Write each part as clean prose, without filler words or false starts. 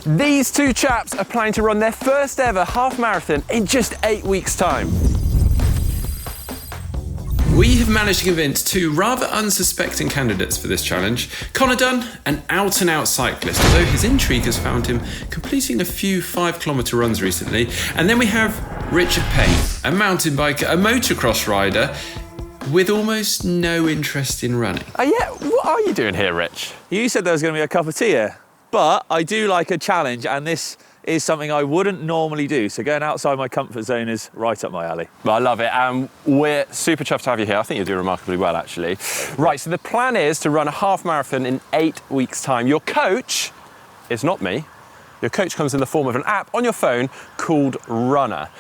These two chaps are planning to run their first ever half marathon in just 8 weeks' time. We have managed to convince two rather unsuspecting candidates for this challenge. Conor Dunne, an out-and-out cyclist, although his intrigue has found him completing a few 5-kilometre runs recently. And then we have Richard Payne, a mountain biker, a motocross rider, with almost no interest in running. Oh yeah, what are you doing here, Rich? You said there was going to be a cup of tea here, but I do like a challenge, and this is something I wouldn't normally do, so going outside my comfort zone is right up my alley. Well, I love it, and we're super chuffed to have you here. I think you're doing remarkably well, actually. Right, so the plan is to run a half marathon in 8 weeks' time. Your coach is not me. Your coach comes in the form of an app on your phone called Runna.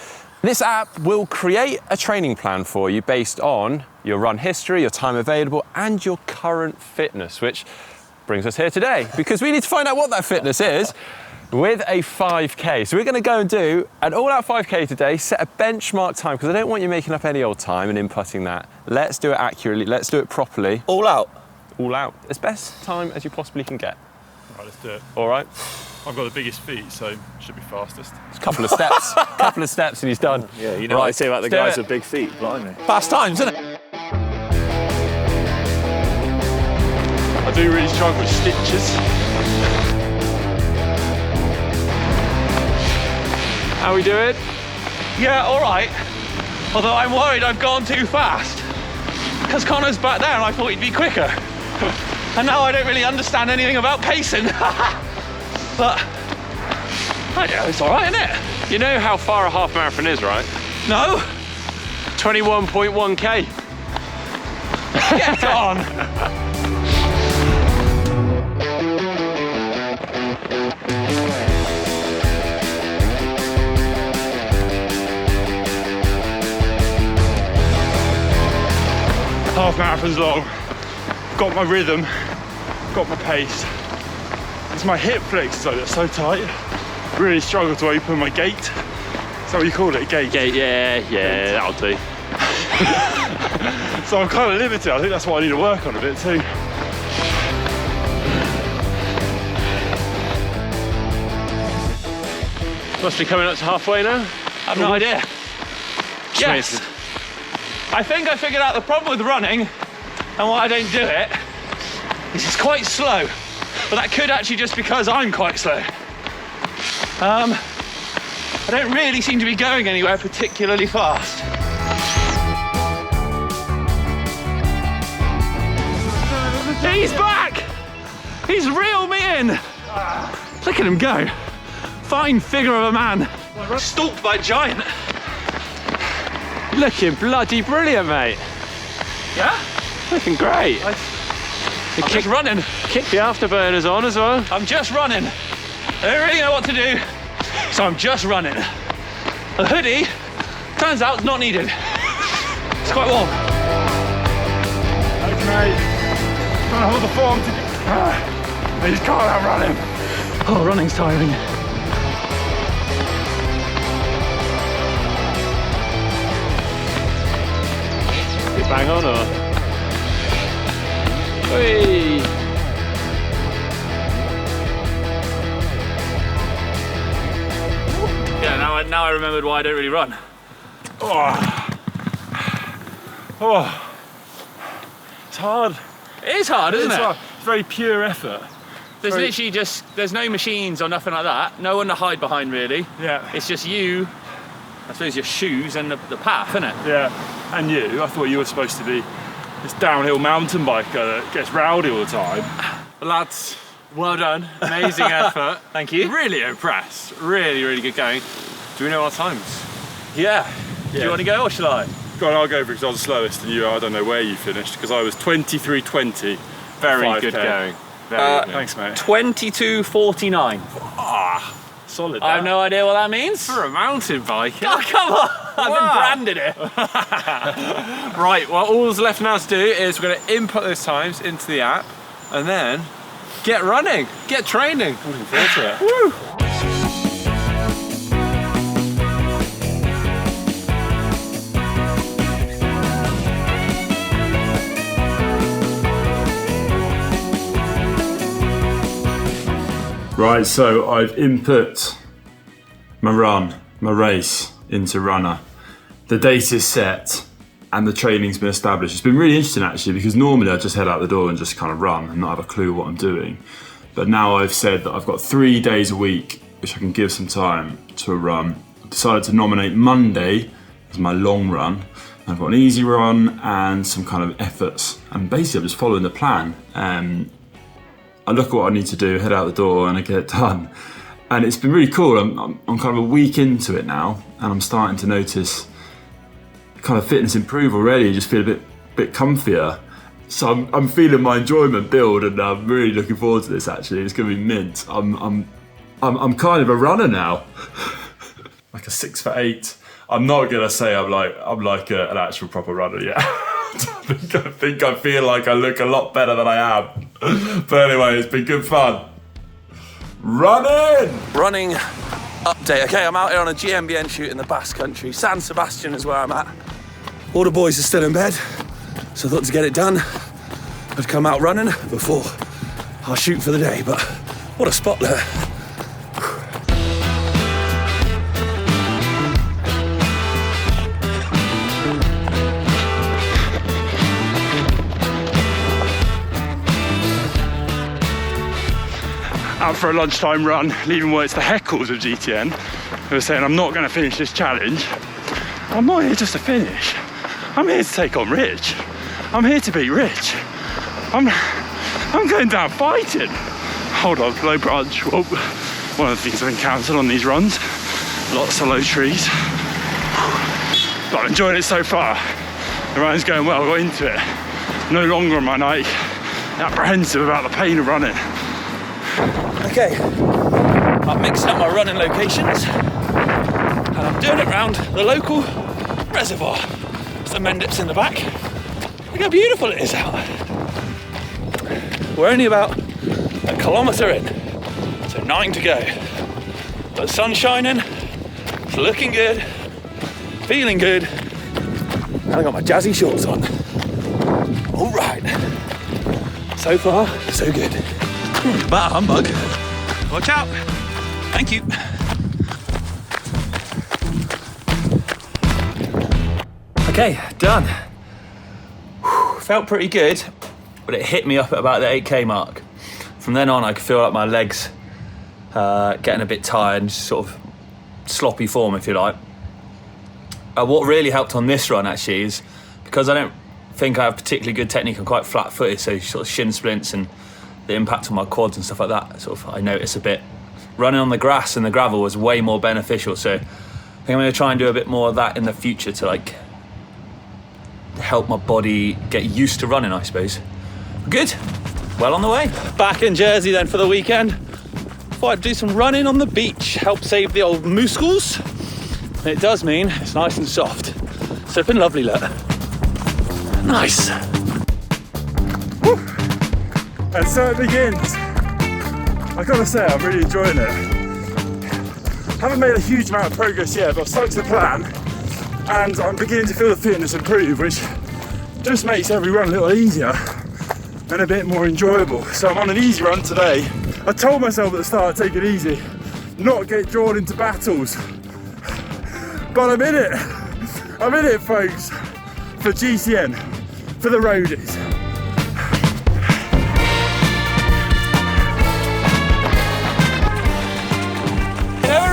This app will create a training plan for you based on your run history, your time available, and your current fitness, which brings us here today, because we need to find out what that fitness is with a 5K. So we're going to go and do an all-out 5K today, set a benchmark time, because I don't want you making up any old time and inputting that. Let's do it accurately, let's do it properly. All out? All out. As best time as you possibly can get. All right, let's do it. All right. I've got the biggest feet, so should be fastest. It's a couple of steps, couple of steps and he's done. Yeah, you know what I say about the guys with big feet, blimey. Fast times, isn't it? I do really struggle with stitches. How are we doing? Yeah, all right. Although I'm worried I've gone too fast. Because Conor's back there and I thought he'd be quicker. And now I don't really understand anything about pacing. But, I know, it's all right, isn't it? You know how far a half marathon is, right? No? 21.1k. Get on. Half marathon's long. Got my rhythm, got my pace. It's my hip flexors though, they're so tight. Really struggle to open my gait. Is that what you call it, gait? Gate, yeah, that'll do. So I'm kind of limited. I think that's what I need to work on a bit too. Must be coming up to halfway now. I've no idea. Yes. I think I figured out the problem with running and why I don't do it is it's quite slow. But that could actually just because I'm quite slow. I don't really seem to be going anywhere particularly fast. He's back! He's reeled me in! Look at him go. Fine figure of a man. Stalked by a giant. Looking bloody brilliant, mate. Yeah? Looking great. I'm just running. Kick the afterburners on as well. I'm just running. I don't really know what to do, so I'm just running. A hoodie, turns out, not needed. It's quite warm. Thanks, mate. Trying to hold the form to I just can't outrun him. Oh, running's tiring. You bang on or? Whee! Yeah, now I remembered why I don't really run. Oh. It's hard. It is hard, isn't it? Hard. It's very pure effort. There's literally just, there's no machines or nothing like that. No one to hide behind, really. Yeah. It's just you, I suppose your shoes and the path, isn't it? Yeah. And you, I thought you were supposed to be this downhill mountain biker that gets rowdy all the time. Lads, well done. Amazing effort. Thank you. Really impressed. Really, really good going. Do we know our times? Yeah. Do you want to go or shall I? Go on, I'll go because I was the slowest and you, I don't know where you finished because I was 23:20. Very 5K. good going. Very good. Thanks, mate. 22:49. Solid. I have no idea what that means. For a mountain biker. Oh, come on! I've been branded it. Right, well, all that's left now to do is we're going to input those times into the app and then get running, get training. Looking forward to it. Woo! Right, so I've input my race into Runna. The date is set and the training's been established. It's been really interesting actually, because normally I just head out the door and just kind of run and not have a clue what I'm doing. But now I've said that I've got 3 days a week, which I can give some time to a run. I've decided to nominate Monday as my long run. I've got an easy run and some kind of efforts. And basically I'm just following the plan. I look at what I need to do, head out the door and I get it done. And it's been really cool. I'm kind of a week into it now and I'm starting to notice kind of fitness improve already, just feel a bit comfier. So I'm feeling my enjoyment build and I'm really looking forward to this actually. It's gonna be mint. I'm kind of a runner now. Like a 6'8". I'm not gonna say I'm like an actual proper runner yet. I feel like I look a lot better than I am. But anyway, it's been good fun. Running update. Okay, I'm out here on a GMBN shoot in the Basque Country. San Sebastian is where I'm at. All the boys are still in bed, so I thought to get it done, I'd come out running before I shoot for the day. But what a spot there. Out for a lunchtime run, leaving where it's the heckles of GTN who are saying I'm not going to finish this challenge. I'm not here just to finish. I'm here to take on Rich. I'm here to beat Rich. I'm going down fighting. Hold on, low branch. Whoa. One of the things I've encountered on these runs, lots of low trees. But I'm enjoying it so far. The run's going well, I got into it. No longer am I like apprehensive about the pain of running. Okay, I'm mixing up my running locations and I'm doing it around the local reservoir. There's the Mendips in the back. Look how beautiful it is out. We're only about a kilometre in, so 9 to go. But the sun's shining, it's looking good, feeling good, and I got my jazzy shorts on. All right, so far, so good. About a humbug. Watch out. Thank you. Okay, done. Felt pretty good, but it hit me up at about the 8k mark. From then on, I could feel like my legs getting a bit tired and just sort of sloppy form, if you like. What really helped on this run, actually, is because I don't think I have particularly good technique, I'm quite flat-footed, so sort of shin splints and the impact on my quads and stuff like that, sort of I notice a bit. Running on the grass and the gravel was way more beneficial, so I think I'm going to try and do a bit more of that in the future to like help my body get used to running, I suppose. Good, well on the way. Back in Jersey then for the weekend. Thought I'd do some running on the beach, help save the old muscles. And it does mean it's nice and soft. So it's been lovely, look. Nice. And so it begins. I gotta say, I'm really enjoying it. Haven't made a huge amount of progress yet, but I've stuck to the plan and I'm beginning to feel the fitness improve, which just makes every run a little easier and a bit more enjoyable. So I'm on an easy run today. I told myself at the start, take it easy, not get drawn into battles. But I'm in it. I'm in it, folks, for GCN, for the roadies.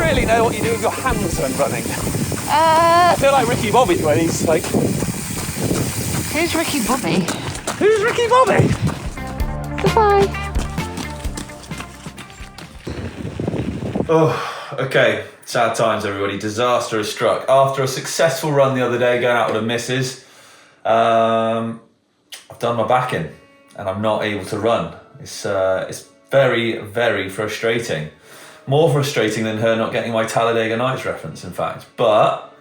Really know what you do with your hands when running. I feel like Ricky Bobby when he's like... Who's Ricky Bobby? Who's Ricky Bobby? Goodbye. Oh, okay. Sad times, everybody. Disaster has struck. After a successful run the other day, going out with the missus, I've done my back in and I'm not able to run. It's very, very frustrating. More frustrating than her not getting my Talladega Nights reference, in fact. But,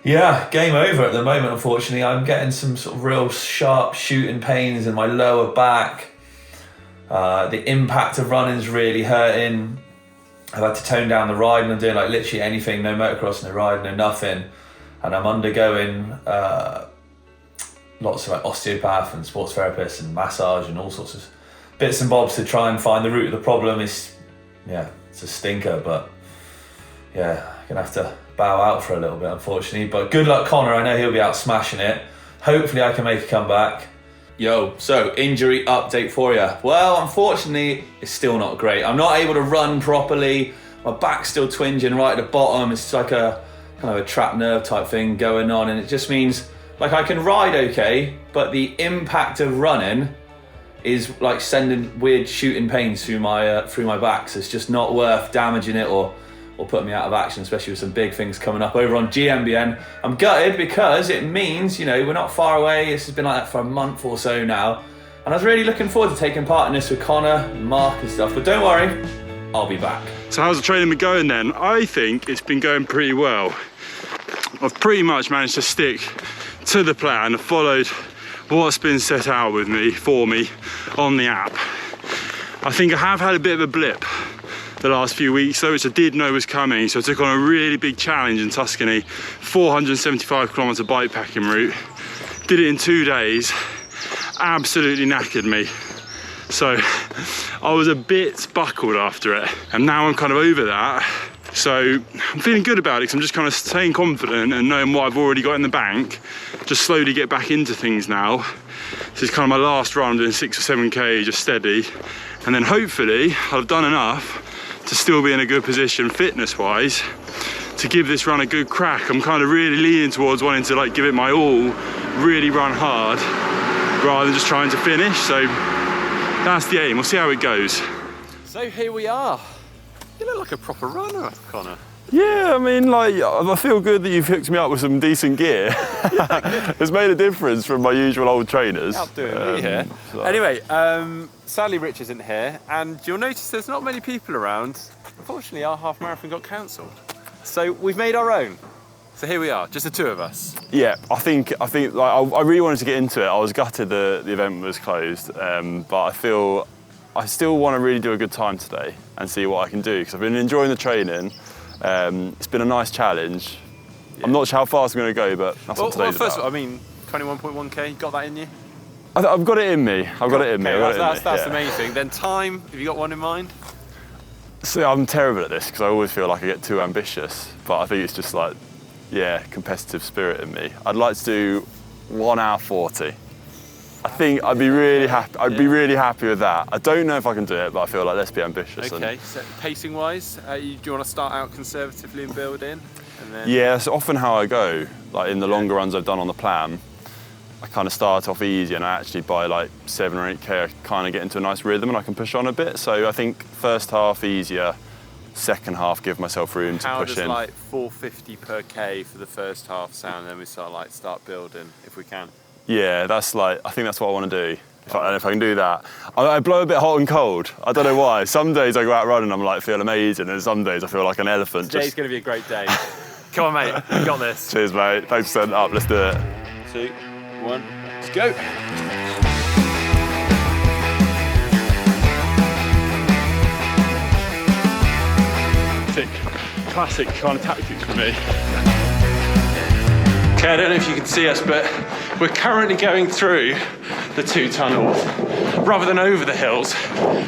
yeah, game over at the moment, unfortunately. I'm getting some sort of real sharp shooting pains in my lower back. The impact of running's really hurting. I've had to tone down the riding. I'm doing like literally anything, no motocross, no riding, no nothing. And I'm undergoing lots of like osteopath and sports therapist and massage and all sorts of bits and bobs to try and find the root of the problem. yeah, it's a stinker, but yeah, gonna have to bow out for a little bit, unfortunately. But good luck, Conor. I know he'll be out smashing it. Hopefully I can make a comeback. Yo, so injury update for you. Well, unfortunately, it's still not great. I'm not able to run properly. My back's still twinging right at the bottom. It's like a kind of a trapped nerve type thing going on, and it just means like I can ride okay, but the impact of running is like sending weird shooting pains through my back. So it's just not worth damaging it or putting me out of action, especially with some big things coming up over on GMBN. I'm gutted because it means, you know, we're not far away. This has been like that for a month or so now. And I was really looking forward to taking part in this with Conor and Mark and stuff, but don't worry, I'll be back. So how's the training been going then? I think it's been going pretty well. I've pretty much managed to stick to the plan. I've followed what's been set out for me on the app. I think I have had a bit of a blip the last few weeks though, which I did know was coming. So I took on a really big challenge in Tuscany, 475 kilometre bikepacking route. Did it in 2 days, absolutely knackered me. So I was a bit buckled after it, and now I'm kind of over that. So I'm feeling good about it because I'm just kind of staying confident and knowing what I've already got in the bank. Just slowly get back into things now. This is kind of my last run, doing 6 or 7k, just steady. And then hopefully I'll have done enough to still be in a good position fitness-wise to give this run a good crack. I'm kind of really leaning towards wanting to like give it my all, really run hard, rather than just trying to finish. So that's the aim. We'll see how it goes. So here we are. You look like a proper runner, Conor. Yeah, I mean, like, I feel good that you've hooked me up with some decent gear. It's made a difference from my usual old trainers. I'll do it here. So. Anyway, sadly Rich isn't here, and you'll notice there's not many people around. Unfortunately, our half marathon got cancelled. So we've made our own. So here we are, just the two of us. Yeah, I think like, I really wanted to get into it. I was gutted the event was closed, but I feel I still want to really do a good time today and see what I can do, because I've been enjoying the training. It's been a nice challenge. Yeah. I'm not sure how fast I'm going to go, but that's what today's first about. Of all, I mean, 21.1k, you got that in you? I've got it in me. I've got it in me. That's the main thing. Then time, have you got one in mind? So I'm terrible at this because I always feel like I get too ambitious, but I think it's just like, yeah, competitive spirit in me. I'd like to do 1 hour 40. I think I'd be really happy. I'd be really happy with that. I don't know if I can do it, but I feel like let's be ambitious. Okay. So pacing wise, do you want to start out conservatively and build in? And then... Yeah, that's often how I go. Like in the longer runs I've done on the plan, I kind of start off easy, and I actually by like 7 or 8k, I kind of get into a nice rhythm and I can push on a bit. So I think first half easier, second half give myself room to push in. How does like 450 per k for the first half sound? Then we start building if we can. Yeah, that's like, I think that's what I want to do. If I can do that. I blow a bit hot and cold. I don't know why. Some days I go out running, I'm like, feel amazing, and some days I feel like an elephant. Today's going to be a great day. Come on, mate, you got this. Cheers, mate. Thanks for setting up. Let's do it. 2, 1, let's go. Classic kind of tactics for me. Okay, I don't know if you can see us, but we're currently going through the 2 tunnels. Rather than over the hills,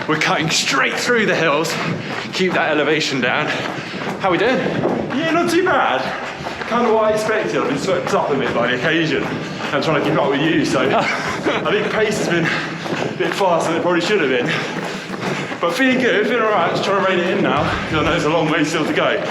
we're cutting straight through the hills. Keep that elevation down. How we doing? Yeah, not too bad. Kind of what I expected. I've been swept up a bit by the occasion. I'm trying to keep up with you, so I think pace has been a bit faster than it probably should have been. But feeling good, feeling alright, just trying to rein it in now, because I know there's a long way still to go.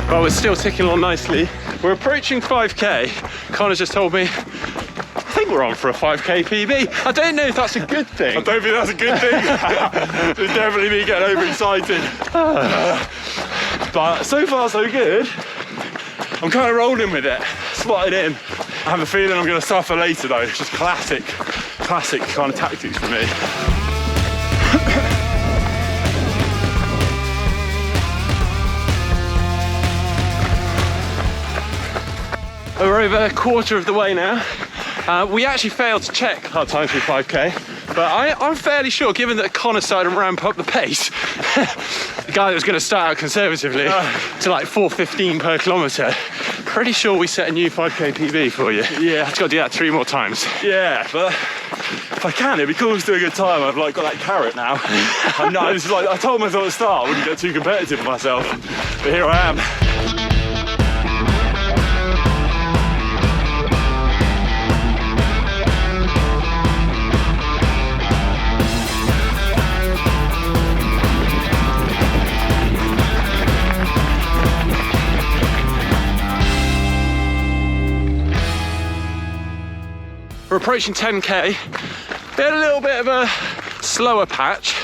Well, we're still ticking along nicely. We're approaching 5k. Conor's just told me, I think we're on for a 5k PB. I don't know if that's a good thing. I don't think that's a good thing. It's definitely me getting overexcited. But so far so good. I'm kind of rolling with it, slotted in. I have a feeling I'm going to suffer later though. It's just classic kind of tactics for me. We're over a quarter of the way now. We actually failed to check our time through 5k. But I'm fairly sure, given that Conor started to ramp up the pace, the guy that was going to start out conservatively to like 4:15 per kilometre, pretty sure we set a new 5k PB for you. Yeah. I've got to do that 3 more times. Yeah, but if I can, it'd be cool to do a good time. I've like got that carrot now. I'm not, it's like, I told myself at the start I wouldn't get too competitive with myself, but here I am. We're approaching 10k. We had a little bit of a slower patch,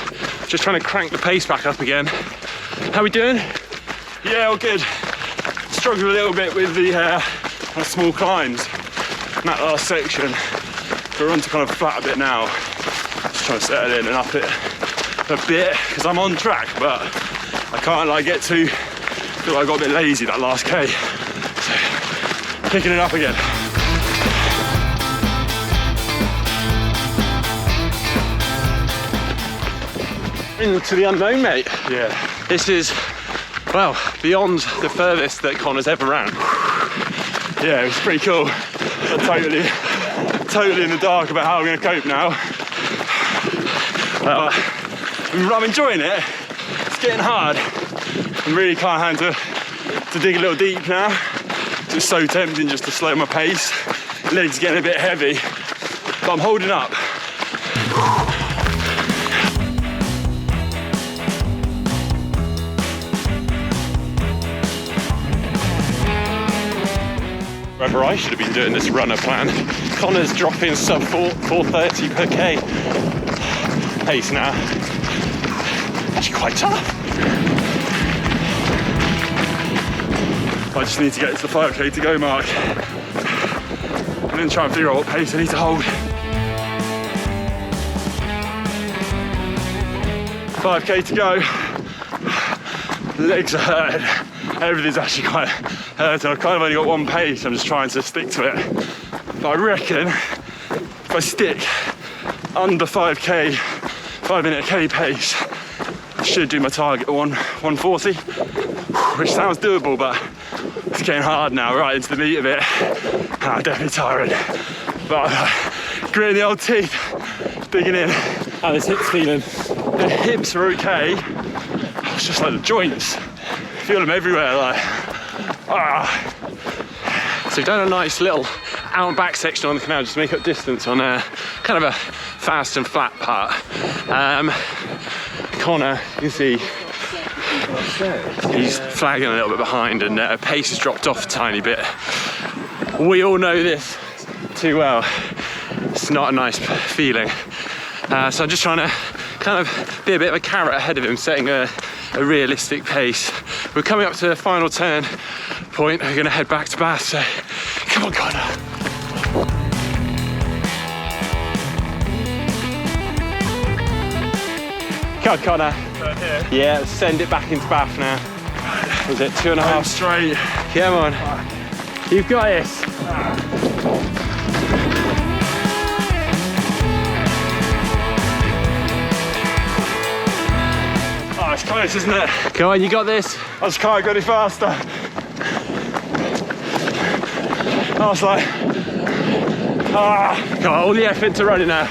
just trying to crank the pace back up again. How we doing? Yeah, all good. Struggled a little bit with the small climbs in that last section. We're on to kind of flat a bit now. Just trying to settle in and up it a bit, because I'm on track, but I can't like get too, feel like I got a bit lazy that last K. So, picking it up again. Into the unknown, mate. Yeah. This is, well, beyond the furthest that Conor's ever ran. Yeah, it was pretty cool. I'm totally in the dark about how I'm going to cope now. I'm enjoying it. It's getting hard. I'm really kind of to dig a little deep now. It's so tempting just to slow my pace. Legs getting a bit heavy, but I'm holding up. Whether I should have been doing this runner plan. Conor's dropping sub 4:30 per K pace now. Actually quite tough. I just need to get to the 5k to go mark and then try and figure out what pace I need to hold. 5k to go. Legs are hurting. Everything's actually quite hurting. I've kind of only got one pace. I'm just trying to stick to it. But I reckon if I stick under 5k, 5 minute K pace, I should do my target at 140, which sounds doable, but it's getting hard now, right into the meat of it. I'm definitely tired. But gritting the old teeth, digging in. How is hips feeling? The hips are okay. It's just like the joints. Feel them everywhere, like, So we've done a nice little out and back section on the canal just to make up distance on a kind of a fast and flat part. Conor, you can see, he's flagging a little bit behind and pace has dropped off a tiny bit. We all know this too well. It's not a nice feeling. So I'm just trying to kind of be a bit of a carrot ahead of him, setting a realistic pace. We're coming up to the final turn point. We're going to head back to Bath, so come on, Conor. Come on, Conor. Yeah, send it back into Bath now. Was it 2.5 straight? Come on. You've got this. Oh, it's close, isn't it? Come on, you got this. I just can't go any faster. I was like, Come on, all the effort to run it now.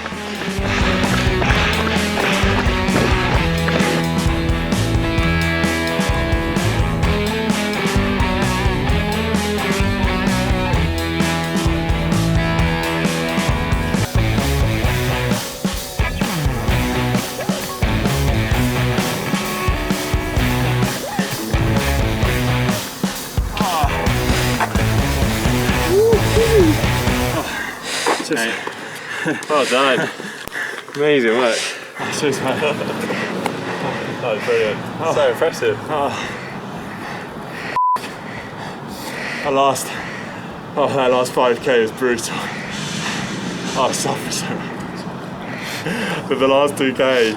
Well done. Amazing work. Cheers, man. That was brilliant. So impressive. That last 5k was brutal. I suffered so much. But the last 2k,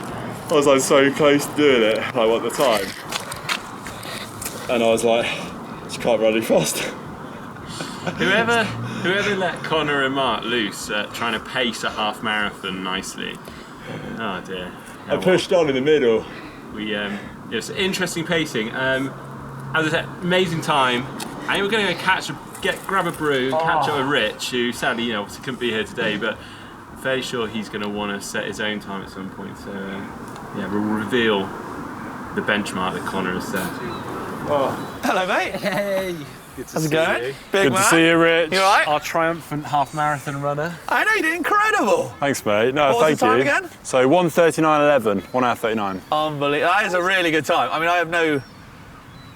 I was like so close to doing it, like at the time. And I was like, just can't run any faster. Whoever let Conor and Mark loose at trying to pace a half marathon nicely Oh dear. I pushed on in the middle. It was interesting pacing. As I said, amazing time. I think we're going to grab a brew, catch up with Rich, who sadly, obviously couldn't be here today, but fairly sure he's going to want to set his own time at some point. So, we'll reveal the benchmark that Conor has set. Hello, mate. Hey. How's it going? Big Good man. to see you, Rich. You all right? Our triumphant half marathon runner. I know, you did incredible. Thanks, mate. No, What was thank the time you. again? So 1:39.11, 1 hour 39. Unbelievable. That is a really good time. I mean, I have no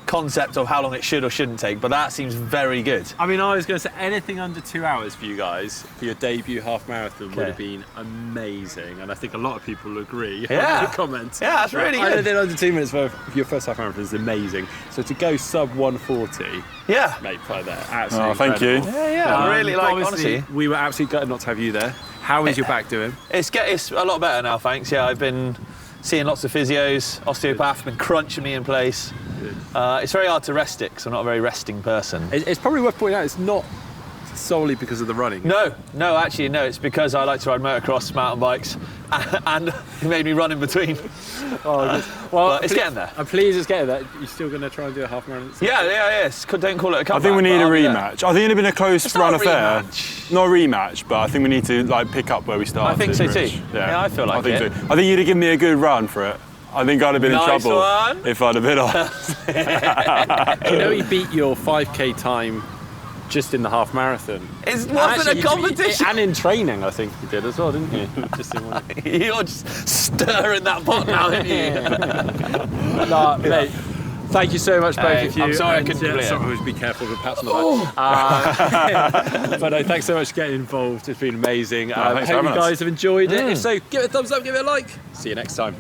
concept of how long it should or shouldn't take, but that seems very good. I mean, I was going to say anything under 2 hours for you guys for your debut half marathon would have been amazing, and I think a lot of people will agree. Yeah. On the comments. Yeah, that's really good. Anything under 2 minutes for your first half marathon is amazing. So to go sub 140, Yeah. mate, play there. Absolutely. Oh, thank you. incredible. Yeah. I really like, Obviously, honestly. we were absolutely gutted not to have you there. How is your back doing? It's a lot better now, thanks. Yeah, I've been seeing lots of physios, osteopath, been crunching me in place. It's very hard to rest it because I'm not a very resting person. It's probably worth pointing out it's not solely because of the running. No, actually, no. It's because I like to ride motocross, mountain bikes, and it made me run in between. Well, But it's getting there. I'm pleased it's getting there. You're still going to try and do a half marathon? Yeah. Don't call it a comeback. I think we need but a I'll be there. rematch. I think it'd have been a close It's run not a affair. rematch. Not a rematch, but I think we need to pick up where we started. I think so Rich. too. Yeah, I feel like think it. so. I think you'd have given me a good run for it. I think I'd have been Nice in trouble one. if I'd have been on. He beat your 5k time just in the half marathon. It wasn't a competition. And in training, I think you did as well, didn't you? Just in one. You're just stirring that pot now, aren't you? No, mate. Thank you so much, both Hey, of you. I'm sorry I And, couldn't complete it. Sorry, be careful with pats on the back. But no, thanks so much for getting involved. It's been amazing. I thanks hope for you having us. guys have enjoyed it. If so, give it a thumbs up, give it a like. See you next time.